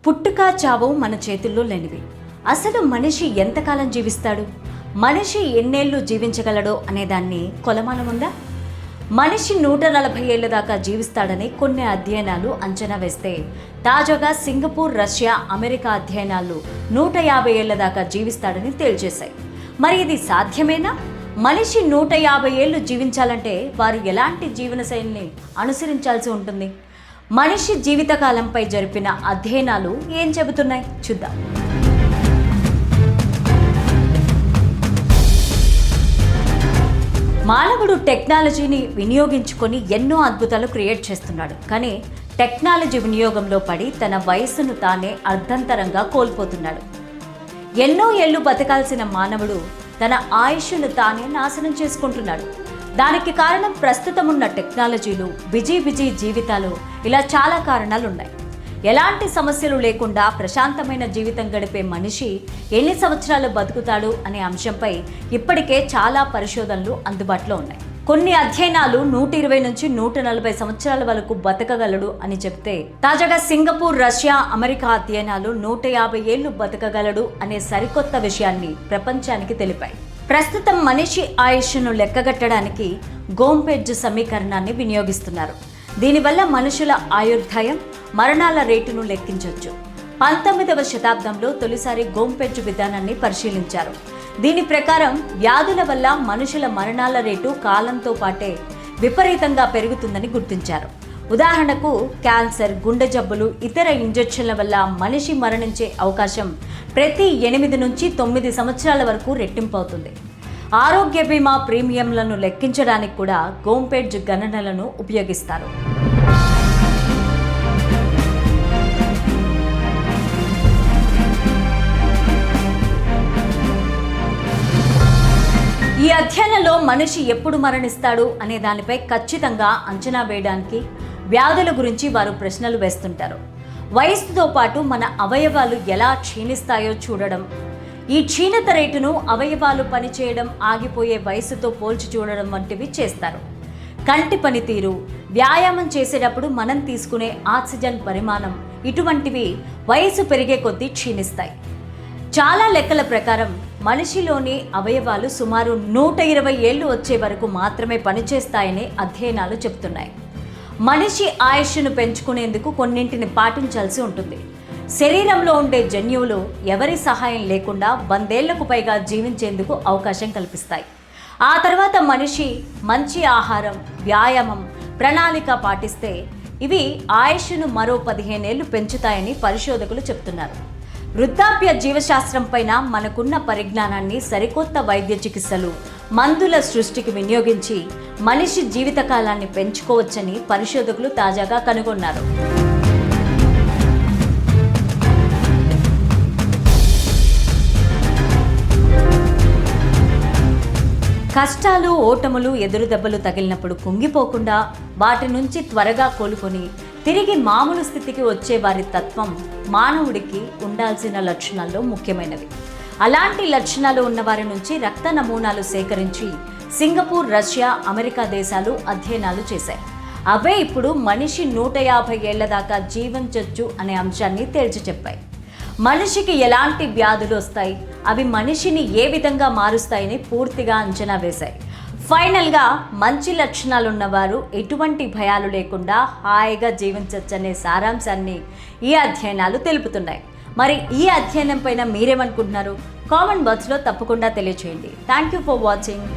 పుట్టుక చావు మన చేతుల్లో లేనివి. అసలు మనిషి ఎంతకాలం జీవిస్తాడు, మనిషి ఎన్నేళ్ళు జీవించగలడో అనేదాన్ని కొలమానముందా? మనిషి 140 ఏళ్ల దాకా జీవిస్తాడని కొన్ని అధ్యయనాలు అంచనా వేస్తే, తాజాగా సింగపూర్, రష్యా, అమెరికా అధ్యయనాలు 150 ఏళ్ల దాకా జీవిస్తాడని తేల్చేశాయి. మరి ఇది సాధ్యమేనా? మనిషి 150 ఏళ్లు జీవించాలంటే వారు ఎలాంటి జీవనశైలిని అనుసరించాల్సి ఉంటుంది? మనిషి జీవితకాలంపై జరిపిన అధ్యయనాలు ఏం చెబుతున్నాయి చూద్దాం. మానవుడు టెక్నాలజీని వినియోగించుకొని ఎన్నో అద్భుతాలు క్రియేట్ చేస్తున్నాడు. కానీ టెక్నాలజీ వినియోగంలో పడి తన వయస్సును తానే అర్ధంతరంగా కోల్పోతున్నాడు. ఎన్నో ఏళ్లు బతకాల్సిన మానవుడు తన ఆయుష్ను తానే నాశనం చేసుకుంటున్నాడు. దానికి కారణం ప్రస్తుతం ఉన్న టెక్నాలజీలు, బిజీ జీవితాలు, ఇలా చాలా కారణాలు ఉన్నాయి. ఎలాంటి సమస్యలు లేకుండా ప్రశాంతమైన జీవితం గడిపే మనిషి ఎన్ని సంవత్సరాలు బతుకుతాడు అనే అంశంపై ఇప్పటికే చాలా పరిశోధనలు అందుబాటులో ఉన్నాయి. కొన్ని అధ్యయనాలు 120 నుంచి 140 సంవత్సరాల వరకు బతకగలడు అని చెప్తే, తాజాగా సింగపూర్, రష్యా, అమెరికా అధ్యయనాలు 150 ఏళ్లు బతకగలడు అనే సరికొత్త విషయాన్ని ప్రపంచానికి తెలిపాయి. ప్రస్తుతం మనిషి ఆయుష్ను లెక్కగట్టడానికి గోంపెడ్జ్ సమీకరణాన్ని వినియోగిస్తున్నారు. దీనివల్ల మనుషుల ఆయుర్దాయం, మరణాల రేటును లెక్కించవచ్చు. 19వ శతాబ్దంలో తొలిసారి గోంపెడ్జ్ విధానాన్ని పరిశీలించారు. దీని ప్రకారం వ్యాధుల వల్ల మనుషుల మరణాల రేటు కాలంతో పాటే విపరీతంగా పెరుగుతుందని గుర్తించారు. ఉదాహరణకు క్యాన్సర్, గుండె జబ్బులు, ఇతర ఇంజెక్షన్ల వల్ల మనిషి మరణించే అవకాశం ప్రతి 8 నుంచి 9 సంవత్సరాల వరకు రెట్టింపు అవుతుంది. ఆరోగ్య బీమా ప్రీమియంలను లెక్కించడానికి కూడా గోంపెడ్జ్ గణనలను ఉపయోగిస్తారు. ఈ అధ్యయనంలో మనిషి ఎప్పుడు మరణిస్తాడు అనే దానిపై ఖచ్చితంగా అంచనా వేయడానికి వ్యాధుల గురించి వారు ప్రశ్నలు వేస్తుంటారు. వయస్సుతో పాటు మన అవయవాలు ఎలా క్షీణిస్తాయో చూడడం, ఈ క్షీణత రేటును అవయవాలు పనిచేయడం ఆగిపోయే వయస్సుతో పోల్చి చూడడం వంటివి చేస్తారు. కంటి పనితీరు, వ్యాయామం చేసేటప్పుడు మనం తీసుకునే ఆక్సిజన్ పరిమాణం, ఇటువంటివి వయసు పెరిగే కొద్దీ క్షీణిస్తాయి. చాలా లెక్కల ప్రకారం మనిషిలోని అవయవాలు సుమారు 120 ఏళ్లు వచ్చే వరకు మాత్రమే పనిచేస్తాయని అధ్యయనాలు చెబుతున్నాయి. మనిషి ఆయుష్ను పెంచుకునేందుకు కొన్నింటిని పాటించాల్సి ఉంటుంది. శరీరంలో ఉండే జన్యువులు ఎవరి సహాయం లేకుండా 100 ఏళ్లకు పైగా జీవించేందుకు అవకాశం కల్పిస్తాయి. ఆ తర్వాత మనిషి మంచి ఆహారం, వ్యాయామం, ప్రణాళిక పాటిస్తే ఇవి ఆయుష్ను మరో 15 ఏళ్లు పెంచుతాయని పరిశోధకులు చెబుతున్నారు. వృద్ధాప్య జీవశాస్త్రం పైన మనకున్న పరిజ్ఞానాన్ని సరికొత్త వైద్య చికిత్సలు, మందుల సృష్టికి వినియోగించి మనిషి జీవితకాలాన్ని పెంచుకోవచ్చని పరిశోధకులు తాజాగా కనుగొన్నారు. కష్టాలు, ఓటములు, ఎదురుదెబ్బలు తగిలినప్పుడు కుంగిపోకుండా వాటి నుంచి త్వరగా కోలుకొని తిరిగి మామూలు స్థితికి వచ్చే వారి తత్వం మానవుడికి ఉండాల్సిన లక్షణాల్లో ముఖ్యమైనవి. అలాంటి లక్షణాలు ఉన్నవారి నుంచి రక్త నమూనాలు సేకరించి సింగపూర్, రష్యా, అమెరికా దేశాలు అధ్యయనాలు చేశాయి. అవే ఇప్పుడు మనిషి 150 ఏళ్ల దాకా జీవించవచ్చు అనే అంశాన్ని తేల్చి చెప్పాయి. మనిషికి ఎలాంటి వ్యాధులు వస్తాయి, అవి మనిషిని ఏ విధంగా మారుస్తాయని పూర్తిగా అంచనా వేశాయి. ఫైనల్గా మంచి లక్షణాలు ఉన్నవారు ఎటువంటి భయాలు లేకుండా హాయిగా జీవించవచ్చనే సారాంశాన్ని ఈ అధ్యయనాలు తెలుపుతున్నాయి. మరి ఈ అధ్యయనం పైన మీరేమనుకుంటున్నారు? కామెంట్ బాక్స్లో తప్పకుండా తెలియచేయండి. Thank you for watching.